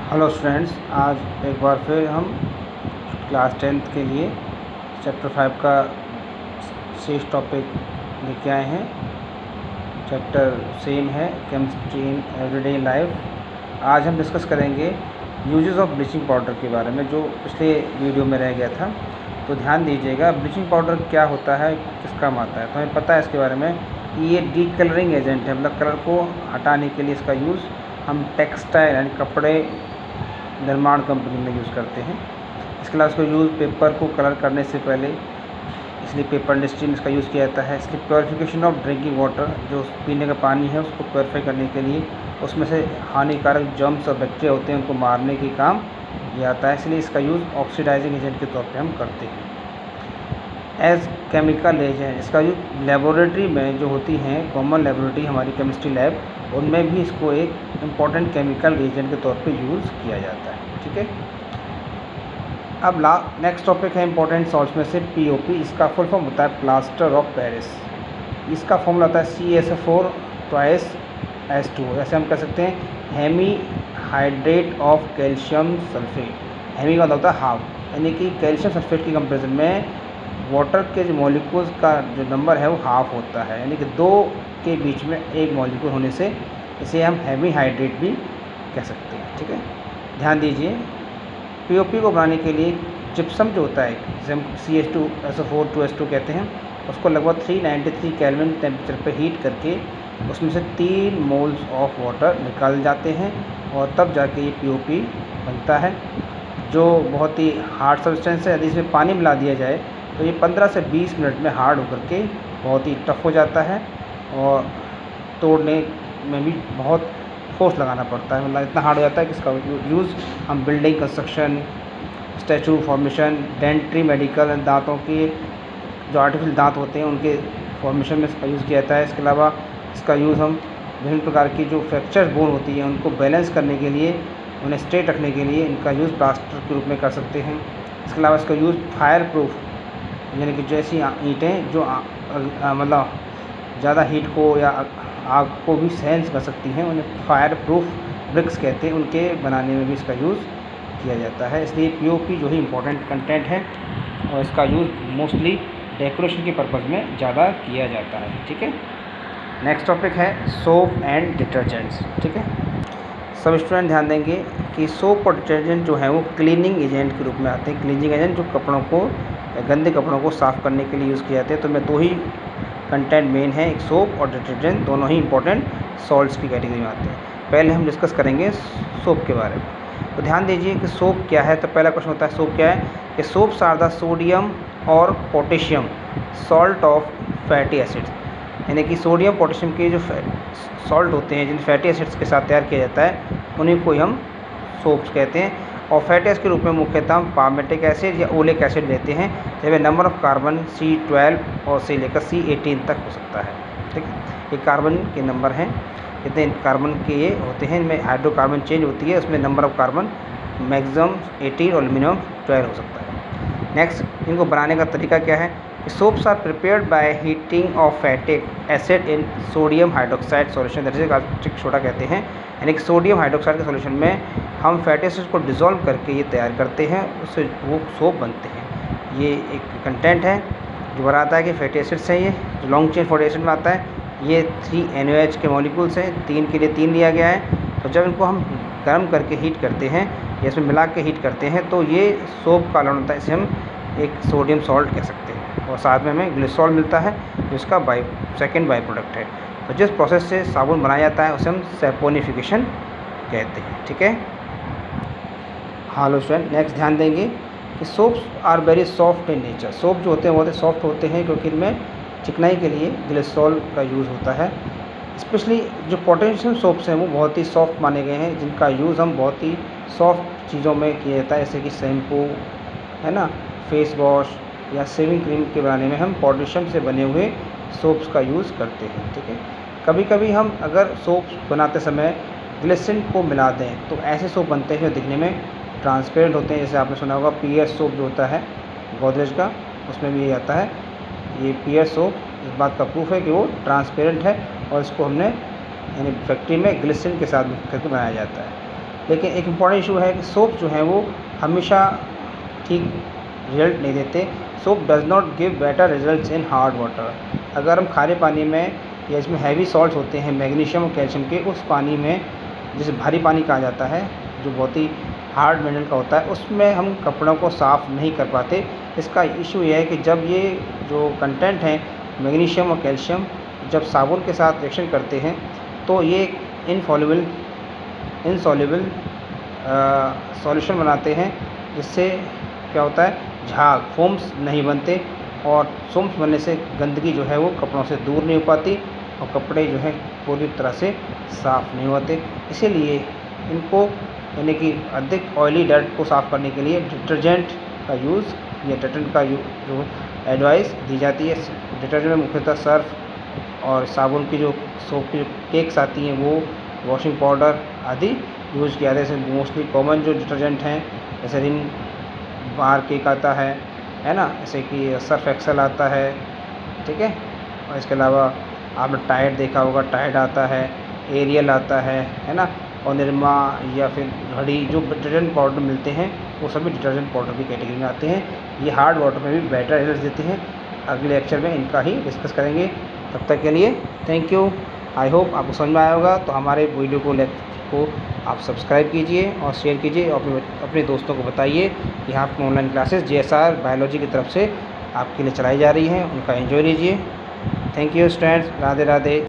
Hello students, आज एक बार फिर हम क्लास 10th के लिए चैप्टर 5 का शेष टॉपिक लेके आए हैं। चैप्टर सेम है, केमिस्ट्री इन एवरीडे लाइफ। आज हम डिस्कस करेंगे यूजेस ऑफ ब्लीचिंग पाउडर के बारे में, जो पिछले वीडियो में रह गया था। तो ध्यान दीजिएगा, ब्लीचिंग पाउडर क्या होता है, किस काम आता है। तो हमें पता है इसके बारे में कि ये डीकलरिंग एजेंट है, मतलब कलर को हटाने के लिए इसका यूज़ हम टेक्सटाइल यानी कपड़े निर्माण कंपनी में यूज़ करते हैं। इसके अलावा इसको यूज़ पेपर को कलर करने से पहले, इसलिए पेपर इंडस्ट्री में इसका यूज़ किया जाता है। इसकी प्योरीफिकेशन ऑफ ड्रिंकिंग वाटर, जो पीने का पानी है उसको प्योरीफाई करने के लिए उसमें से हानिकारक जर्म्स और बैक्टीरिया होते हैं उनको मारने के काम ये आता है, इसलिए इसका यूज़ ऑक्सीडाइजिंग एजेंट के तौर पे हम करते हैं। एज केमिकल एजेंट, इसका यूज लेबोरेटरी में जो होती हैं, कॉमन लेबोरेटरी हमारी केमिस्ट्री लैब, उनमें भी इसको एक इम्पॉर्टेंट केमिकल एजेंट के तौर पे यूज़ किया जाता है। ठीक है, अब नेक्स्ट टॉपिक है इंपॉर्टेंट सॉल्ट्स में से पीओपी। इसका फुल फॉर्म होता है प्लास्टर ऑफ पेरिस। इसका फॉर्मूला होता है CaSO4 2 H2O। जैसे हम कह सकते हैं hemi hydrate of calcium sulphate. Hemi का मतलब होता है हाफ, यानी कि कैल्शियम सल्फेट की कंपेरिजन में वाटर के जो मॉलिक्यूल्स का जो नंबर है वो हाफ होता है, यानी कि 2 के बीच में एक मॉलिक्यूल होने से इसे हम हेमी हाइड्रेट भी कह सकते हैं। ठीक है, ध्यान दीजिए, पीओपी को बनाने के लिए जिप्सम जो होता है, जिसे हम CH2SO4 2H2 कहते हैं, उसको लगभग 393 केल्विन टेम्परेचर पर हीट करके उसमें से 3 मोल्स ऑफ वाटर निकाल जाते हैं और तब जाके ये पीओपी बनता है, जो बहुत ही हार्ड सब्सटेंस है। यदि इसमें पानी मिला दिया जाए तो ये 15 से 20 मिनट में हार्ड होकर के बहुत ही टफ हो जाता है और तोड़ने में भी बहुत फोर्स लगाना पड़ता है, मतलब इतना हार्ड हो जाता है कि इसका यूज़ हम building construction, statue formation, Dentry medical, दांतों के जो आर्टिफिशियल दांत होते हैं उनके फॉर्मेशन में इसका यूज़ किया जाता है। इसके अलावा इसका यूज़ हम विभिन्न प्रकार की जो फ्रैक्चर बोन होती है उनको बैलेंस करने के लिए, उन्हें स्ट्रेट रखने के लिए इनका यूज़ प्लास्टर के रूप में कर सकते हैं। इसके अलावा इसका यूज़ फायर प्रूफ, यानी कि जैसी ईंटें जो मतलब ज़्यादा हीट को या आग को भी सहन कर सकती हैं, उन्हें फायर प्रूफ ब्रिक्स कहते हैं, उनके बनाने में भी इसका यूज़ किया जाता है। इसलिए पीओपी जो ही इम्पोर्टेंट कंटेंट है और इसका यूज़ मोस्टली डेकोरेशन के पर्पज़ में ज़्यादा किया जाता है। ठीक है, नेक्स्ट टॉपिक है सोप एंड डिटर्जेंट्स। ठीक है, सब स्टूडेंट ध्यान देंगे कि सोप और डिटर्जेंट जो है वो क्लीनिंग एजेंट के रूप में आते हैं। क्लीनिंग एजेंट जो कपड़ों को, गंदे कपड़ों को साफ़ करने के लिए यूज़ किए जाते हैं। तो मैं 2 ही कंटेंट मेन है, एक सोप और डिटर्जेंट, दोनों ही इंपॉर्टेंट सॉल्ट्स की कैटेगरी में आते हैं। पहले हम डिस्कस करेंगे सोप के बारे में। तो ध्यान दीजिए कि सोप क्या है। तो पहला क्वेश्चन होता है सोप क्या है, कि सोप्स आर द सोडियम और potassium salt of fatty acids, यानी कि सोडियम पोटेशियम के जो सॉल्ट होते हैं जिन फैटी एसिड्स के साथ तैयार किया जाता है उन्हीं को हम सोप्स कहते हैं। और फैटी एसिड के रूप में मुख्यतः हम पामेटिक एसिड या ओलिक एसिड लेते हैं, जब नंबर ऑफ कार्बन C12 और से लेकर C18 तक हो सकता है। ठीक है, ये कार्बन के नंबर हैं, कितने कार्बन के ये होते हैं, इनमें हाइड्रोकार्बन चेंज होती है, उसमें नंबर ऑफ कार्बन मैक्सिमम 18 और मिनिमम 12 हो सकता है। नेक्स्ट, इनको बनाने का तरीका क्या है, soaps are prepared by heating of fatty acid in sodium hydroxide solution, जैसे कास्टिक सोडा कहते हैं, यानी कि सोडियम हाइड्रोक्साइड के सॉल्यूशन में हम फैटी एसिड को डिसॉल्व करके ये तैयार करते हैं, उससे वो सोप बनते हैं। ये एक कंटेंट है जो बताता है कि फैटी एसिड्स हैं, ये जो लॉन्ग चेन फैटी एसिड में आता है, ये 3 NaOH के मॉलिक्यूल्स हैं, 3 के लिए 3 लिया गया है। तो जब इनको हम गर्म करके हीट करते हैं या इसमें मिला के हीट करते हैं तो ये सोप का लौट होता है, इसे हम एक सोडियम सॉल्ट कह सकते हैं। और साथ में हमें ग्लिसरॉल मिलता है जिसका सेकेंड बाई प्रोडक्ट है। तो जिस प्रोसेस से साबुन बनाया जाता है उसे हम सैपोनिफिकेशन कहते हैं। ठीक है, हेलो स्टूडेंट, नेक्स्ट ध्यान देंगे कि soaps are very soft in nature. Soap जो होते हैं बहुत ही सॉफ्ट होते हैं क्योंकि इनमें चिकनाई के लिए ग्लिसरॉल का यूज़ होता है। स्पेशली जो पोटेशियम सोप्स हैं वो बहुत ही सॉफ्ट माने गए हैं, जिनका यूज़ हम बहुत ही सॉफ्ट चीज़ों में किया जाता है, जैसे कि शैम्पू है ना, फेस वॉश या शेविंग क्रीम के बनाने में हम पोटेशियम से बने हुए सोप्स का यूज़ करते हैं। ठीक है, कभी कभी हम अगर सोप्स बनाते समय ग्लिसरीन को मिला दें तो ऐसे सोप बनते हैं जो दिखने में ट्रांसपेरेंट होते हैं। जैसे आपने सुना होगा पीएस सोप जो होता है गोदरेज का, उसमें भी ये आता है। ये पीएस सोप इस बात का प्रूफ है कि वो ट्रांसपेरेंट है और इसको हमने यानी फैक्ट्री में ग्लिसरीन के साथ मिक्स करके बनाया जाता है। लेकिन एक इम्पॉर्टेंट इशू है कि सोप जो है वो हमेशा ठीक रिजल्ट नहीं देते। Soap does not give better results in hard water. अगर हम खारे पानी में या इसमें हैवी सॉल्ट्स होते हैं मैग्नीशियम और कैल्शियम के, उस पानी में जिसे भारी पानी कहा जाता है जो बहुत ही हार्ड मिनरल का होता है, उसमें हम कपड़ों को साफ़ नहीं कर पाते। इसका इशू ये है कि जब ये जो कंटेंट है मैग्नीशियम और कैल्शियम जब साबुन के साथ रिएक्शन करते हैं तो ये इनसॉल्युबल सॉल्यूशन बनाते हैं, जिससे क्या होता है झाग फोम्स नहीं बनते, और फोम्स बनने से गंदगी जो है वो कपड़ों से दूर नहीं हो पाती और कपड़े जो हैं पूरी तरह से साफ़ नहीं होते। इसीलिए इनको यानी कि अधिक ऑयली डर्ट को साफ़ करने के लिए डिटर्जेंट का यूज़ या डिटर्जेंट का जो एडवाइस दी जाती है। डिटर्जेंट में मुख्यतः सर्फ और साबुन की जो सोप की केक्स आती हैं वो, वॉशिंग पाउडर आदि यूज़ किया जाता है। जैसे मोस्टली कॉमन जो डिटर्जेंट हैं जैसे रिन बार केक आता है ना, जैसे कि सर्फ एक्सेल आता है, ठीक है। और इसके अलावा आपने टाइड देखा होगा, टाइड आता है, एरियल आता है ना, और निरमा या फिर घड़ी जो डिटर्जेंट पाउडर मिलते हैं वो सभी डिटर्जेंट पाउडर की कैटेगरी में आते हैं। ये हार्ड वाटर में भी बेटर रिजल्ट देते हैं। अगले लेक्चर में इनका ही डिस्कस करेंगे। तब तक के लिए थैंक यू। आई होप आपको समझ में आया होगा। तो हमारे वीडियो को आप सब्सक्राइब कीजिए और शेयर कीजिए और अपने दोस्तों को बताइए कि यहाँ पर ऑनलाइन क्लासेस JSR बायोलॉजी की तरफ से आपके लिए चलाई जा रही हैं, उनका एंजॉय लीजिए। Thank you students, Radhe Radhe.